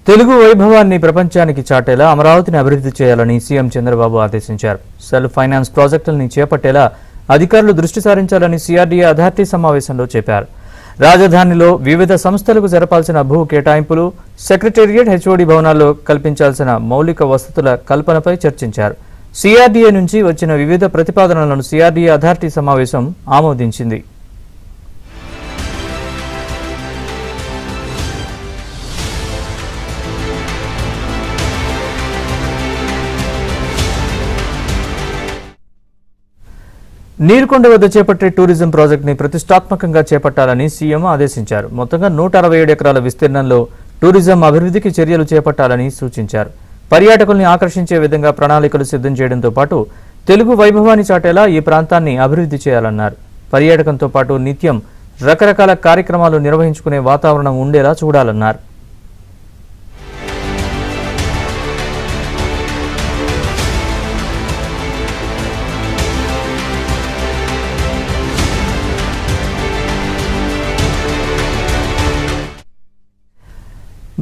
తెలుగు వైభవాన్ని ప్రపంచానికి చాటేలా అమరావతిని అభివృద్ధి చేయాలని సీఎం చంద్రబాబు ఆదేశించారు. సెల్ఫ్ ఫైనాన్స్ ప్రాజెక్టులను చేపట్టేలా అధికారులు దృష్టి సారించాలని సిఆర్డీఏ అథారిటీ సమావేశంలో చెప్పారు. రాజధానిలో వివిధ సంస్థలకు జరపాల్సిన భూ కేటాయింపులు, సెక్రటేరియట్, హెచ్ఓడి భవనాల్లో కల్పించాల్సిన మౌలిక వసతుల కల్పనపై చర్చించారు. సిఆర్డీఏ నుంచి వచ్చిన వివిధ ప్రతిపాదనలను సిఆర్డీఏ అథారిటీ సమావేశం ఆమోదించింది. నీరుకొండ వద్ద చేపట్టే టూరిజం ప్రాజెక్టుని ప్రతిష్టాత్మకంగా చేపట్టాలని సీఎం ఆదేశించారు. మొత్తంగా 167 ఎకరాల విస్తీర్ణంలో టూరిజం అభివృద్ధికి చర్యలు చేపట్టాలని సూచించారు. పర్యాటకుల్ని ఆకర్షించే విధంగా ప్రణాళికలు సిద్ధం చేయడంతో పాటు తెలుగు వైభవాన్ని చాటేలా ఈ ప్రాంతాన్ని అభివృద్ధి చేయాలన్నారు. పర్యాటకంతో పాటు నిత్యం రకరకాల కార్యక్రమాలు నిర్వహించుకునే వాతావరణం ఉండేలా చూడాలన్నారు.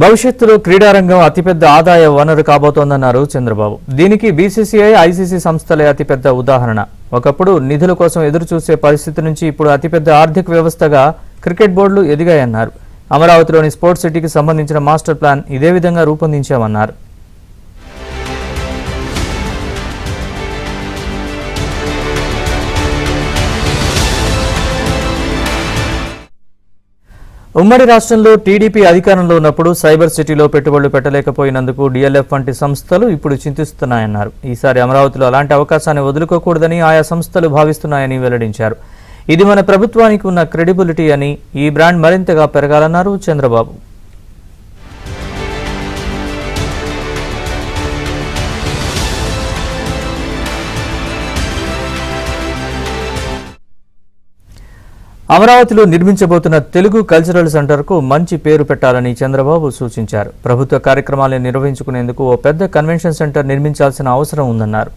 భవిష్యత్తులో క్రీడారంగం అతిపెద్ద ఆదాయ వనరు కాబోతోందన్నారు చంద్రబాబు. దీనికి బీసీసీఐ, ఐసీసీ సంస్థలే అతిపెద్ద ఉదాహరణ. ఒకప్పుడు నిధుల కోసం ఎదురుచూసే పరిస్థితి నుంచి ఇప్పుడు అతిపెద్ద ఆర్థిక వ్యవస్థగా క్రికెట్ బోర్డులు ఎదిగాయన్నారు. అమరావతిలోని స్పోర్ట్స్ సిటీకి సంబంధించిన మాస్టర్ ప్లాన్ ఇదే విధంగా రూపొందించామన్నారు. ఉమ్మడి రాష్ట్రంలో టీడీపీ అధికారంలో ఉన్నప్పుడు సైబర్ సిటీలో పెట్టుబడులు పెట్టలేకపోయినందుకు డీఎల్ఎఫ్ వంటి సంస్థలు ఇప్పుడు చింతిస్తున్నాయన్నారు. ఈసారి అమరావతిలో అలాంటి అవకాశాన్ని వదులుకోకూడదని ఆయా సంస్థలు భావిస్తున్నాయని వెల్లడించారు. ఇది మన ప్రభుత్వానికి ఉన్న క్రెడిబిలిటీ అని, ఈ బ్రాండ్ మరింతగా పెరగాలన్నారు చంద్రబాబు. అమరావతిలో నిర్మించబోతున్న తెలుగు కల్చరల్ సెంటర్కు మంచి పేరు పెట్టాలని చంద్రబాబు సూచించారు. ప్రభుత్వ కార్యక్రమాలను నిర్వహించుకునేందుకు ఓ పెద్ద కన్వెన్షన్ సెంటర్ నిర్మించాల్సిన అవసరం ఉందన్నారు.